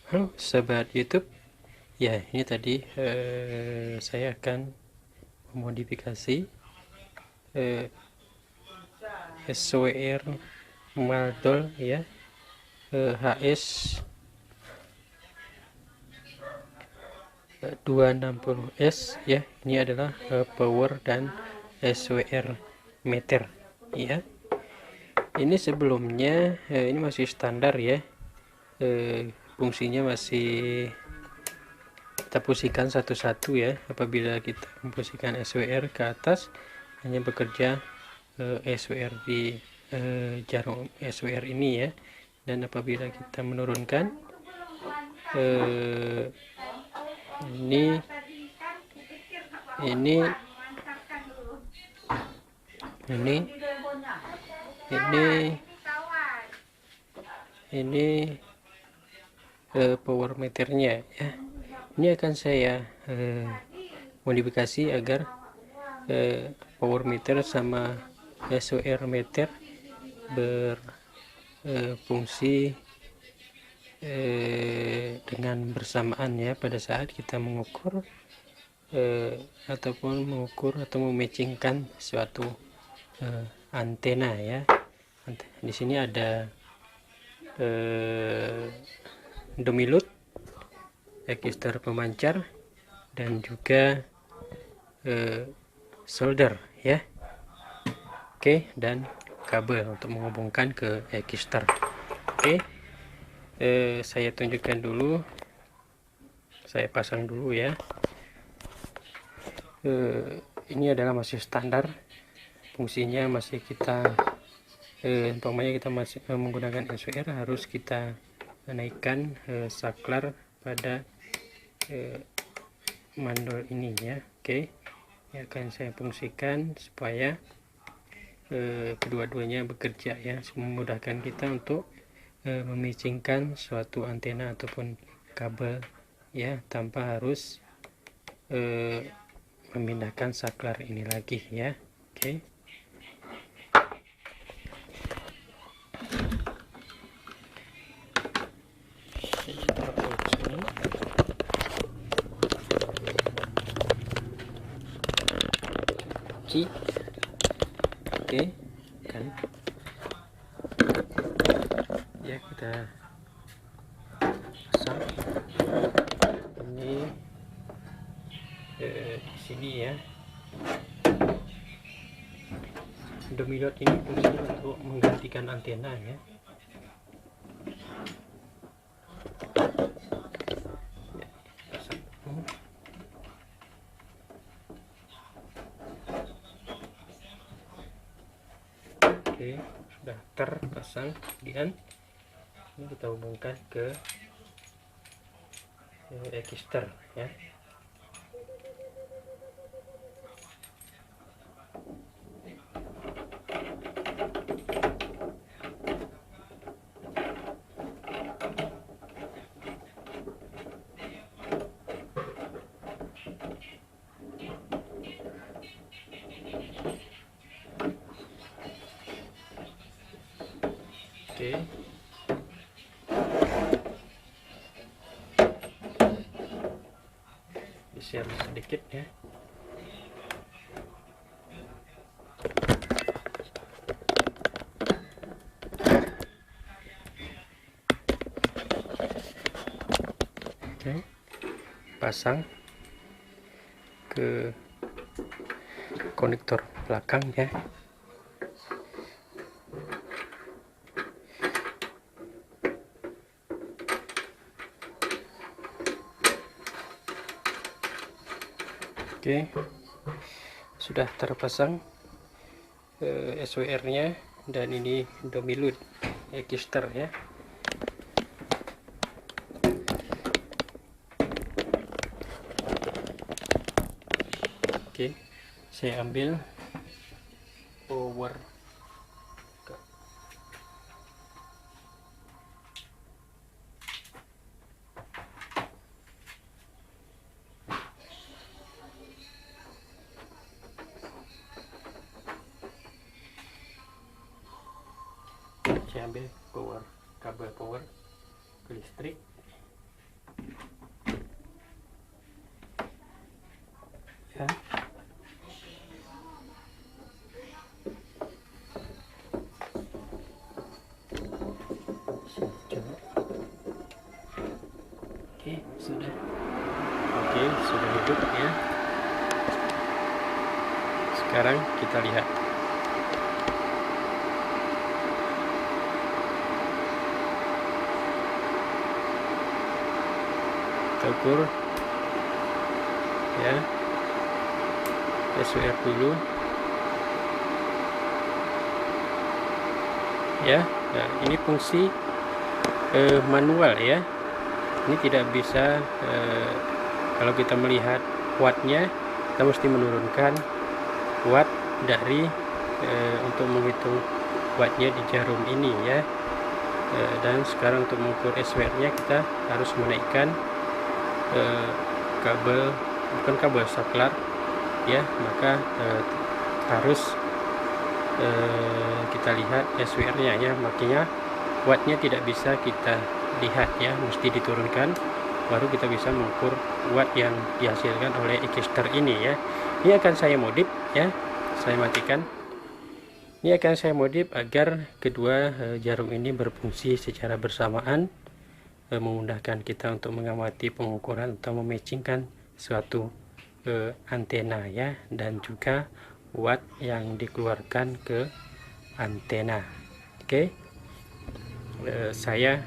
Halo sobat YouTube. Ya, ini tadi saya akan memodifikasi SWR Maldol ya, HS 260S ya. Ini adalah power dan SWR meter ya. Ini sebelumnya ini masih standar ya. Fungsinya masih kita pusingkan satu-satu ya. Apabila kita memposisikan SWR ke atas, hanya bekerja SWR di jarum SWR ini ya. Dan apabila kita menurunkan ini ini ini ini power meternya ya. Ini akan saya modifikasi agar power meter sama SWR meter berfungsi dengan bersamaan ya pada saat kita mengukur ataupun mengukur atau mematchingkan suatu antena ya. Di sini ada domilut, register pemancar, dan juga solder ya. Oke, dan kabel untuk menghubungkan ke register. Oke, saya tunjukkan dulu, saya pasang dulu ya. Ini adalah masih standar, fungsinya masih kita umpamanya kita masih menggunakan SWR, harus kita naikkan saklar pada mandol ini ya. Oke, ini akan saya fungsikan supaya kedua-duanya bekerja ya, memudahkan kita untuk mematchingkan suatu antena ataupun kabel ya, tanpa harus memindahkan saklar ini lagi ya. Oke. Oke kan ya, kita pasang ini di sini ya. Domilot ini fungsinya untuk menggantikan antena ya. Oke, sudah terpasang. Kemudian ini kita hubungkan ke register ya. Oke, di-share sedikit ya. Oke, pasang ke konektor belakang ya. Oke, sudah terpasang SWR nya, dan ini domilut register ya. Oke, saya ambil power saya ambil kabel power ke listrik. ya. Oke, sudah. Oke, sudah hidup ya. Sekarang kita lihat. Kita ukur ya. SWR dulu. Ya. Nah, ini fungsi manual ya. Ini tidak bisa kalau kita melihat wattnya, kita mesti menurunkan watt dari untuk menghitung wattnya di jarum ini ya. Dan sekarang untuk mengukur SWR-nya kita harus menaikkan kabel, bukan kabel, saklar ya, maka harus kita lihat SWR-nya ya, makanya wattnya tidak bisa kita lihat ya, mesti diturunkan baru kita bisa mengukur watt yang dihasilkan oleh Ekister ini ya. Ini akan saya modif ya, saya matikan. Ini akan saya modif agar kedua jarum ini berfungsi secara bersamaan, memudahkan kita untuk mengamati pengukuran atau mematchingkan suatu antena ya, dan juga watt yang dikeluarkan ke antena. Oke, saya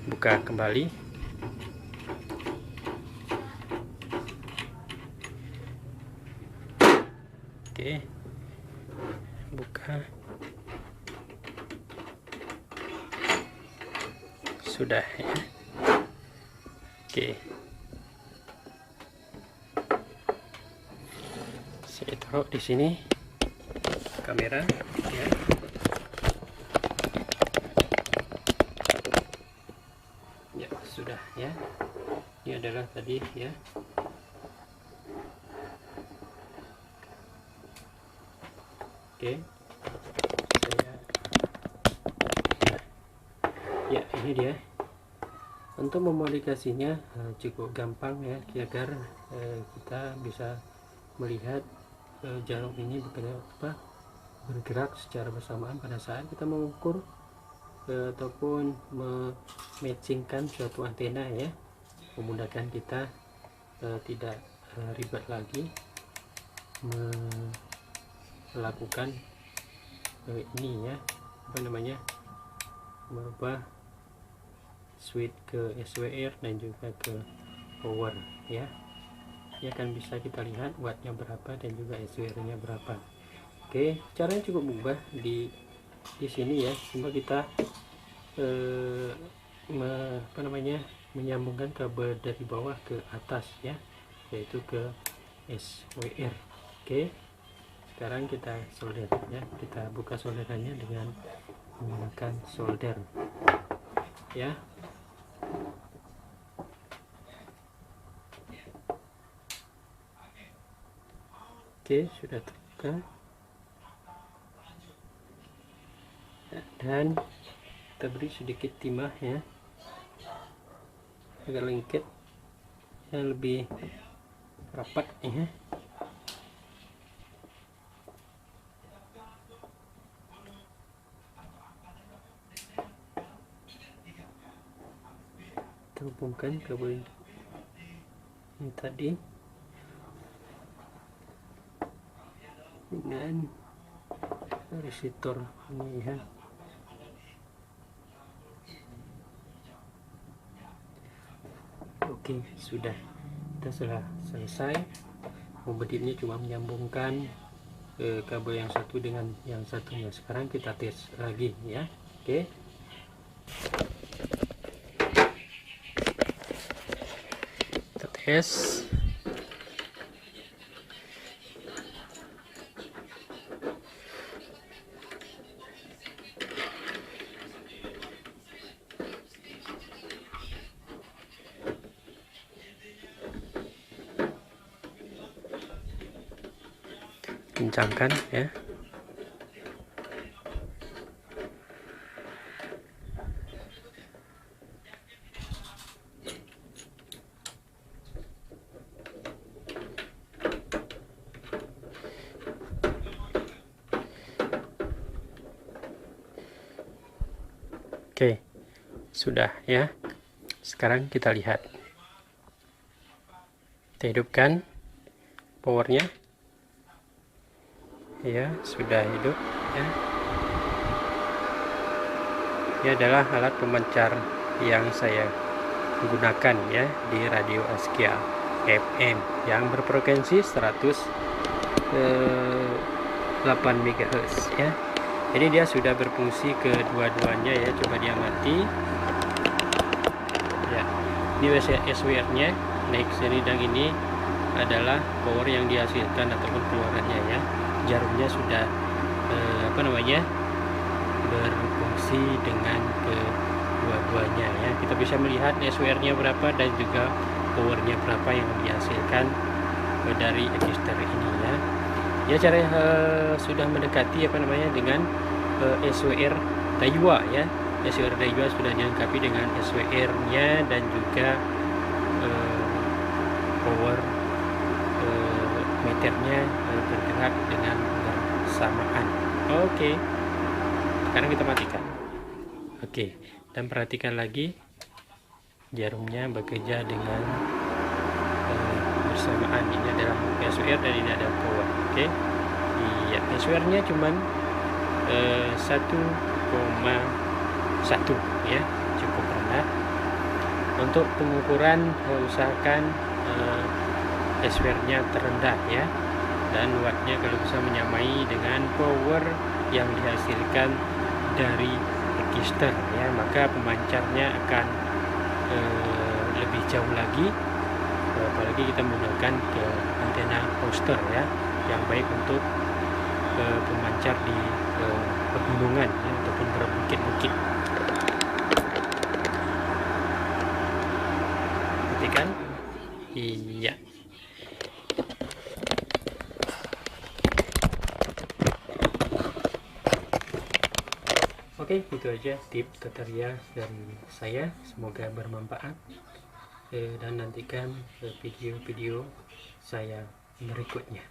buka kembali. Oke, buka. Sudah ya. Oke, saya taruh di sini kamera ya. Ya sudah ya. Ini adalah tadi ya. Oke, ya ini dia. Untuk memodifikasinya cukup gampang ya, agar kita bisa melihat jarum ini bergerak secara bersamaan pada saat kita mengukur ataupun mematchingkan suatu antena ya, memudahkan kita tidak ribet lagi melakukan ini ya, apa namanya, merubah switch ke SWR dan juga ke power ya. Ini akan bisa kita lihat wattnya berapa dan juga SWR nya berapa. Oke, caranya cukup mudah di sini ya, cuma kita menyambungkan kabel dari bawah ke atas ya, yaitu ke SWR. Oke, sekarang kita solder ya, kita buka solderannya dengan menggunakan solder ya. Oke, sudah terbuka dan kita beri sedikit timah ya, agar lengket yang lebih rapat ya. Hubungkan kabel ini tadi dengan resistor ini ya. Oke, sudah, kita sudah selesai. Mobilnya cuma menyambungkan kabel yang satu dengan yang satunya. Sekarang kita tes lagi ya. Oke, kita tes. Kencangkan ya. sudah ya. Sekarang kita lihat, kita hidupkan powernya ya, sudah hidup ya. Ini adalah alat pemancar yang saya gunakan ya di radio Askia FM yang berfrekuensi 108 MHz ya. Jadi dia sudah berfungsi kedua-duanya ya. Coba dia mati ya. Ini SWR nya naik sini, dan ini adalah power yang dihasilkan ataupun keluarannya ya. Jarumnya sudah berfungsi dengan kedua-duanya ya. Kita bisa melihat SWR nya berapa dan juga powernya berapa yang dihasilkan dari register ini ya. Ya, cara sudah mendekati dengan SWR Daiwa ya. SWR Daiwa sudah dilengkapi dengan SWR nya dan juga power meternya bergerak dengan bersamaan. Oke. Sekarang kita matikan. Oke, dan perhatikan lagi jarumnya bekerja dengan bersamaan. Ini adalah SWR dan ini adalah power. Oke. Iya, SWR-nya cuman 1,1 ya, cukup rendah. Untuk pengukuran usahakan SWR-nya terendah ya, dan wattnya kalau bisa menyamai dengan power yang dihasilkan dari register ya, maka pemancarnya akan lebih jauh lagi, apalagi kita menggunakan ke antena poster ya, yang baik untuk pemancar di pegunungan ya, ataupun berbukit-bukit. Perhatikan, iya. Oke, itu aja tips tutorial dari saya, semoga bermanfaat, dan nantikan video-video saya berikutnya.